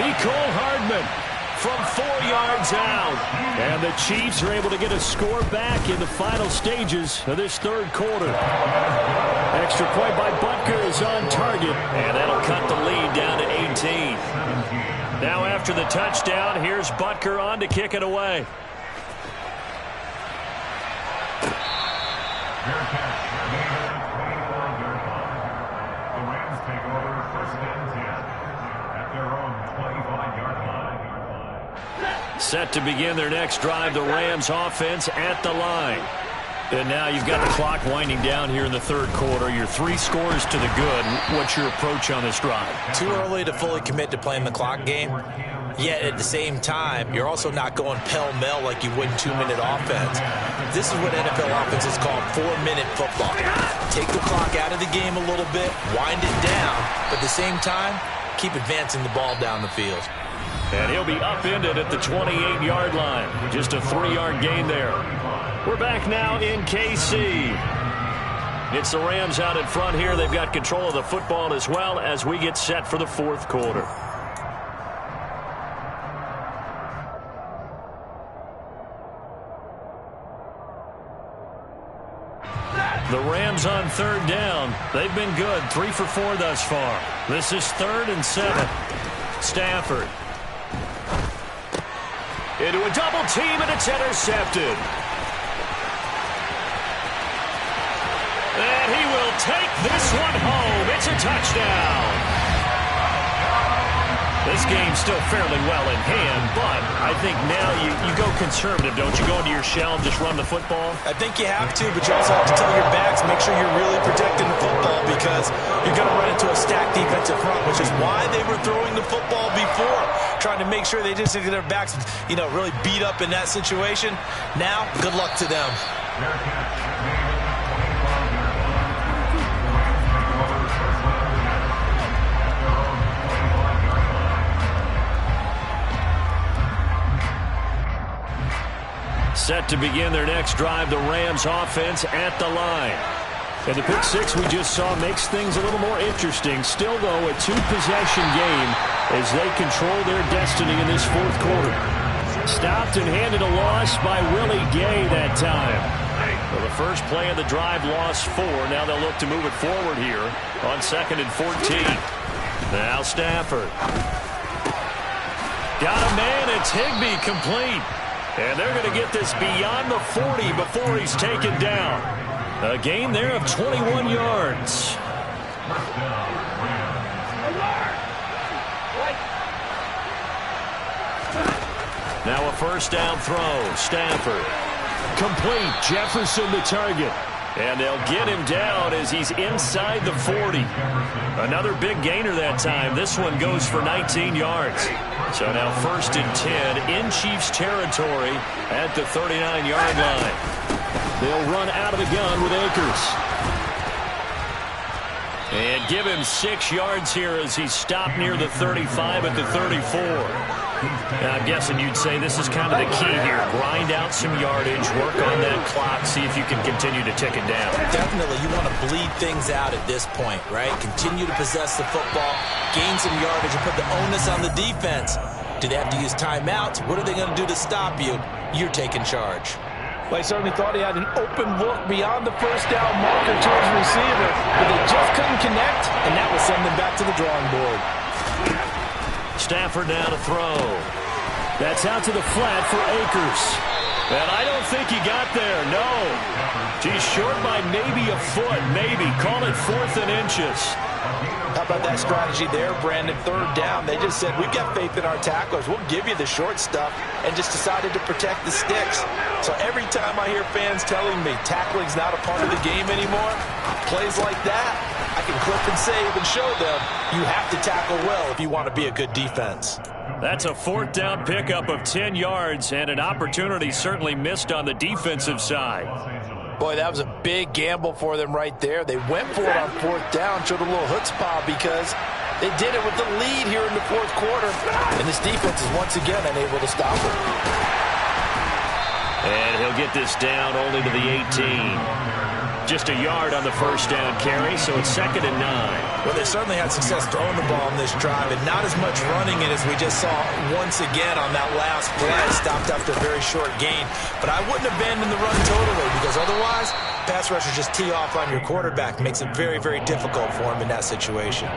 B: Mecole Hardman from 4 yards out. And the Chiefs are able to get a score back in the final stages of this third quarter. Extra point by Butker is on target, and that'll cut the lead down to 18. Now after the touchdown, here's Butker on to kick it away. Set to begin their next drive, the Rams offense at the line. And now you've got the clock winding down here in the third quarter. You're 3 scores to the good. What's your approach on this drive?
E: Too early to fully commit to playing the clock game. Yet at the same time, you're also not going pell-mell like you would in 2-minute offense. This is what NFL offenses call 4-minute football. Take the clock out of the game a little bit, wind it down, but at the same time, keep advancing the ball down the field.
B: And he'll be upended at the 28-yard line. Just a 3-yard gain there. We're back now in KC. It's the Rams out in front here. They've got control of the football as well as we get set for the fourth quarter. The Rams on third down. They've been good. 3 for 4 thus far. This is 3rd and 7. Stafford. Into a double team, and it's intercepted. And he will take this one home. It's a touchdown. This game's still fairly well in hand, but I think now you go conservative, don't you? Go into your shell and just run the football?
E: I think you have to, but you also have to tell your backs, make sure you're really protecting the football because you're going to run into a stacked defensive front, which is why they were throwing the football before, trying to make sure they just get their backs, really beat up in that situation. Now, good luck to them.
B: Set to begin their next drive, the Rams offense at the line. And the pick 6 we just saw makes things a little more interesting. Still, though, a 2-possession game as they control their destiny in this fourth quarter. Stopped and handed a loss by Willie Gay that time. Well, the first play of the drive lost 4. Now they'll look to move it forward here on 2nd and 14. Now Stafford. Got a man. It's Higbee complete. And they're going to get this beyond the 40 before he's taken down. A gain there of 21 yards. Now a first down throw. Stafford. Complete. Jefferson the target. And they'll get him down as he's inside the 40. Another big gainer that time. This one goes for 19 yards. So now 1st and 10 in Chiefs territory at the 39-yard line. They'll run out of the gun with Akers. And give him 6 yards here as he's stopped near the 35 at the 34. Now, I'm guessing you'd say this is kind of the key here. Grind out some yardage, work on that clock, see if you can continue to tick it down.
E: Definitely. You want to bleed things out at this point, right? Continue to possess the football, gain some yardage, and put the onus on the defense. Do they have to use timeouts? What are they going to do to stop you? You're taking charge.
H: Well, he certainly thought he had an open look beyond the first down marker to his receiver, but they just couldn't connect, and that will send them back to the drawing board.
B: Stafford now to throw. That's out to the flat for Akers. And I don't think he got there, no. He's short by maybe a foot, maybe. Call it 4th and inches.
H: How about that strategy there, Brandon? 3rd down. They just said, we've got faith in our tacklers. We'll give you the short stuff, and just decided to protect the sticks. So every time I hear fans telling me tackling's not a part of the game anymore, plays like that, I can clip and save and show them you have to tackle well if you want to be a good defense.
B: That's a 4th down pickup of 10 yards and an opportunity certainly missed on the defensive side.
H: Boy, that was a big gamble for them right there. They went for it on 4th down, showed a little chutzpah because they did it with the lead here in the 4th quarter. And this defense is once again unable to stop it.
B: And he'll get this down only to the 18. Just a yard on the first down carry, so it's 2nd and 9.
E: Well, they certainly had success throwing the ball in this drive, and not as much running it as we just saw once again on that last play. Stopped after a very short gain. But I wouldn't abandon the run totally, because otherwise
H: pass rushers just tee off on your quarterback. Makes it very, very difficult for him in that situation.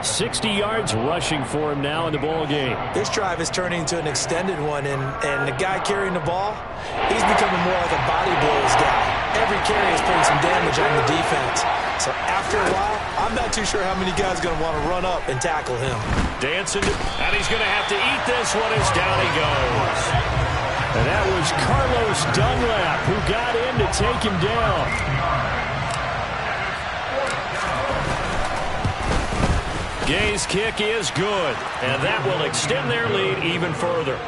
B: 60 yards rushing for him now in the ball game.
H: This drive is turning into an extended one, and the guy carrying the ball, he's becoming more like a body blows guy. Every carry is putting some damage on the defense. So after a while, I'm not too sure how many guys are going to want to run up and tackle him.
B: Dancing, and he's going to have to eat this one as down he goes. And that was Carlos Dunlap who got in to take him down. Gay's kick is good, and that will extend their lead even further.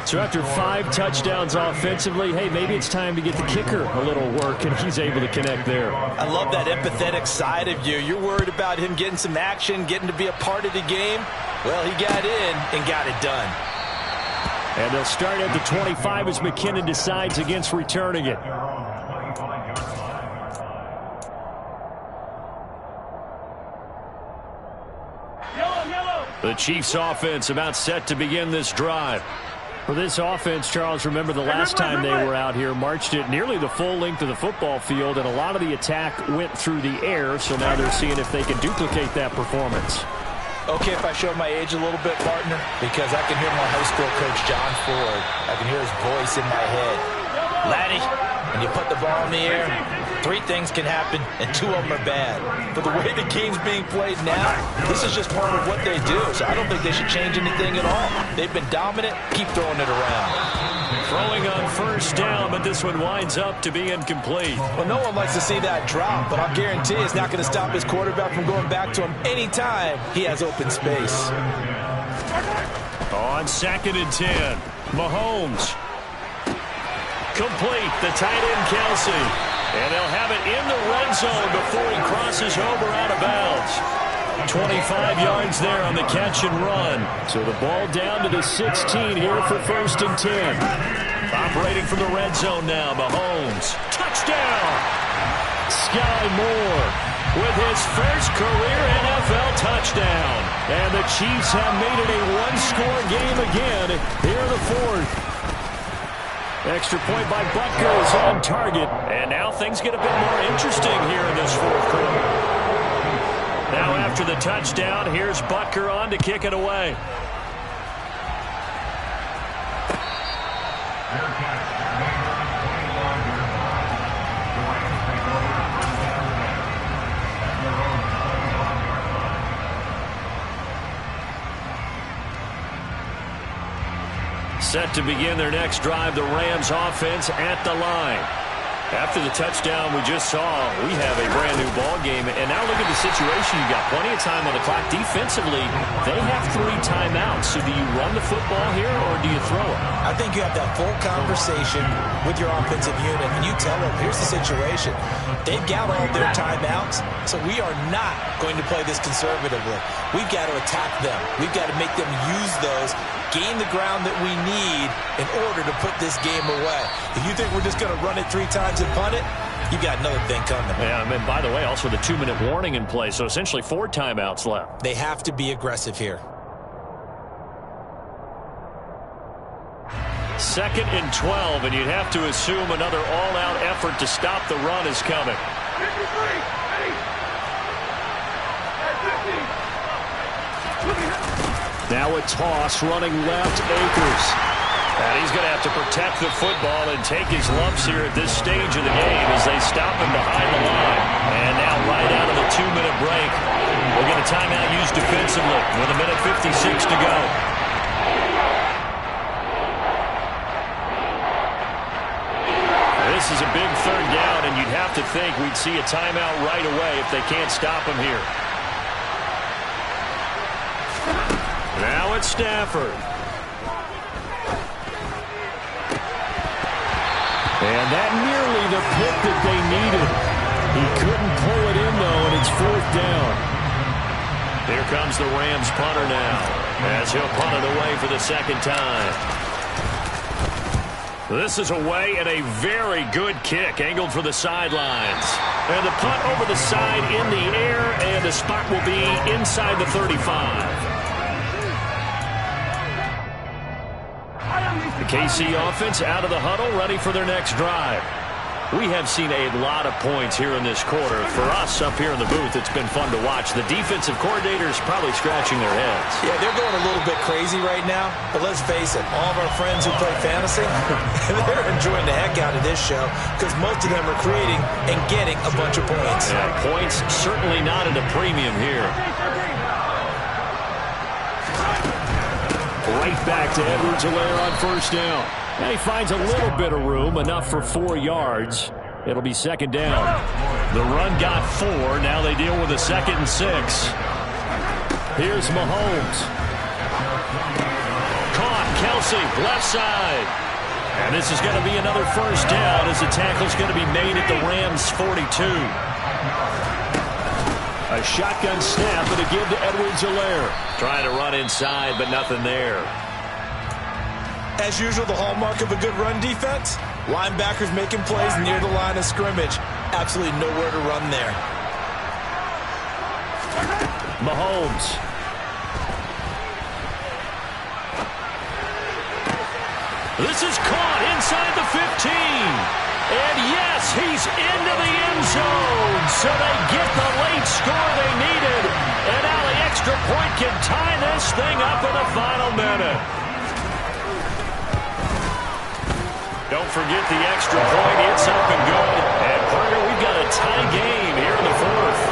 B: So after 5 touchdowns offensively, hey, maybe it's time to get the kicker a little work, and he's able to connect there.
H: I love that empathetic side of you. You're worried about him getting some action, getting to be a part of the game. Well, he got in and got it done.
B: And they'll start at the 25 as McKinnon decides against returning it. The Chiefs offense about set to begin this drive. For this offense, Charles, remember the last time they were out here, marched it nearly the full length of the football field, and a lot of the attack went through the air, so now they're seeing if they can duplicate that performance.
H: Okay, if I show my age a little bit, partner, because I can hear my high school coach, John Ford. I can hear his voice in my head. Laddie, when you put the ball in the air, 3 things can happen, and 2 of them are bad. But the way the game's being played now, this is just part of what they do. So I don't think they should change anything at all. They've been dominant. Keep throwing it around.
B: Throwing on first down, but this one winds up to be incomplete.
H: Well, no one likes to see that drop, but I'll guarantee it's not going to stop his quarterback from going back to him anytime he has open space.
B: On 2nd and 10, Mahomes. Complete, the tight end Kelsey. And they'll have it in the red zone before he crosses over out of bounds. 25 yards there on the catch and run. So the ball down to the 16 here for 1st and 10. Operating from the red zone now, Mahomes. Touchdown! Sky Moore with his first career NFL touchdown. And the Chiefs have made it a 1-score game again here in the 4th. Extra point by Butker is on target. And now things get a bit more interesting here in this 4th quarter. Now after the touchdown, here's Butker on to kick it away. Set to begin their next drive, the Rams offense at the line. After the touchdown we just saw, we have a brand-new ball game. And now look at the situation. You got plenty of time on the clock. Defensively, they have 3 timeouts. So do you run the football here or do you throw it?
H: I think you have that full conversation with your offensive unit, and you tell them, here's the situation. They've got all their timeouts, so we are not going to play this conservatively. We've got to attack them. We've got to make them use those, gain the ground that we need in order to put this game away. If you think we're just going to run it 3 times and punt it, you got another thing coming.
B: Yeah, I mean, by the way, also the 2-minute warning in play, so essentially 4 timeouts left.
H: They have to be aggressive here.
B: 2nd and 12, and you'd have to assume another all-out effort to stop the run is coming. Now a toss running left, Akers. And he's going to have to protect the football and take his lumps here at this stage of the game as they stop him behind the line. And now right out of the 2-minute break, we'll get a timeout used defensively with 1:56 to go. This is a big 3rd down, and you'd have to think we'd see a timeout right away if they can't stop him here. Now it's Stafford. And that nearly the pick that they needed. He couldn't pull it in, though, and it's 4th down. Here comes the Rams punter now, as he'll punt it away for the 2nd time. This is away and a very good kick, angled for the sidelines. And the punt over the side in the air, and the spot will be inside the 35. The KC offense out of the huddle, ready for their next drive. We have seen a lot of points here in this quarter. For us up here in the booth, it's been fun to watch. The defensive coordinators probably scratching their heads.
H: Yeah, they're going a little bit crazy right now. But let's face it, all of our friends who play fantasy, they're enjoying the heck out of this show because most of them are creating and getting a bunch of points.
B: Yeah, points certainly not at a premium here. Right back to Edwards-Helaire on first down. Now he finds a little bit of room, enough for 4 yards. It'll be second down. The run got 4. Now they deal with a 2nd and 6. Here's Mahomes. Caught. Kelsey, left side. And this is going to be another first down as the tackle's going to be made at the Rams' 42. A shotgun snap and a give to Edwards-Helaire. Trying to run inside, but nothing there.
H: As usual, the hallmark of a good run defense, linebackers making plays near the line of scrimmage. Absolutely nowhere to run there.
B: Mahomes. This is caught inside the 15. And yes, he's into the end zone. So they get the late score they needed. And now the extra point can tie this thing up in the final minute. Don't forget the extra point. It's up and good. And partner, we've got a tie game here in the 4th.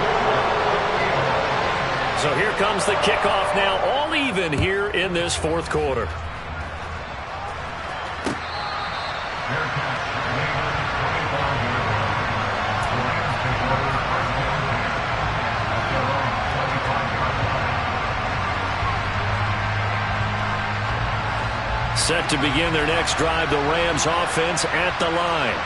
B: So here comes the kickoff now, all even here in this 4th quarter. Set to begin their next drive, the Rams offense at the line.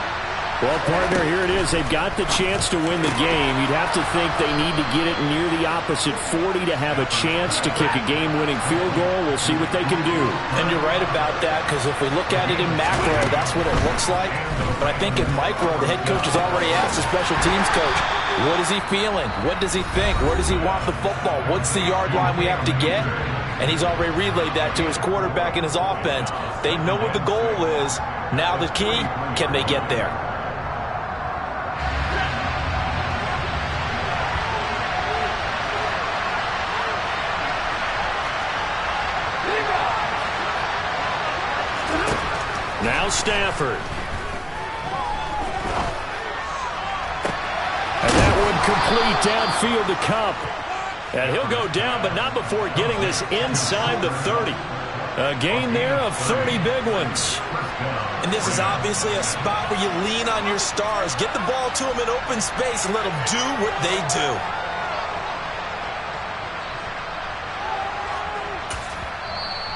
B: Well, partner, here it is. They've got the chance to win the game. You'd have to think they need to get it near the opposite 40 to have a chance to kick a game-winning field goal. We'll see what they can do.
H: And you're right about that, because if we look at it in macro, that's what it looks like. But I think in micro, the head coach has already asked the special teams coach, what is he feeling? What does he think? Where does he want the football? What's the yard line we have to get? And he's already relayed that to his quarterback and his offense. They know what the goal is. Now the key, can they get there?
B: Now Stafford. And that one complete downfield to Kupp. And he'll go down, but not before getting this inside the 30. A gain there of 30 big ones.
H: And this is obviously a spot where you lean on your stars. Get the ball to them in open space and let them do what they do.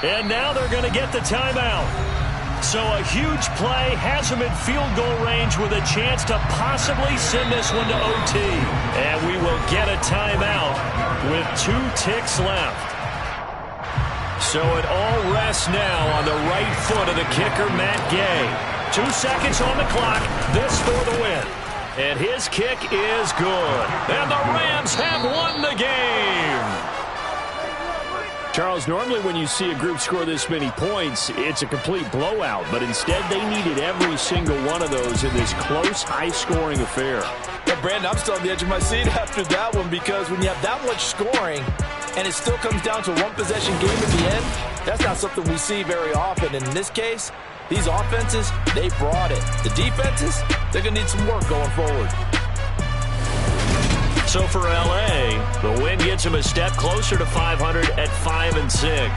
B: And now they're going to get the timeout. So a huge play has them in field goal range with a chance to possibly send this one to OT. And we will get a timeout with 2 ticks left. So it all rests now on the right foot of the kicker, Matt Gay. 2 seconds on the clock. This for the win. And his kick is good. And the Rams have won the game. Charles, normally when you see a group score this many points, it's a complete blowout. But instead, they needed every single one of those in this close, high-scoring affair.
H: Yeah, Brandon, I'm still on the edge of my seat after that one because when you have that much scoring and it still comes down to a one-possession game at the end, that's not something we see very often. And in this case, these offenses, they brought it. The defenses, they're going to need some work going forward.
B: So for L.A., the win gets them a step closer to 500 at 5-6.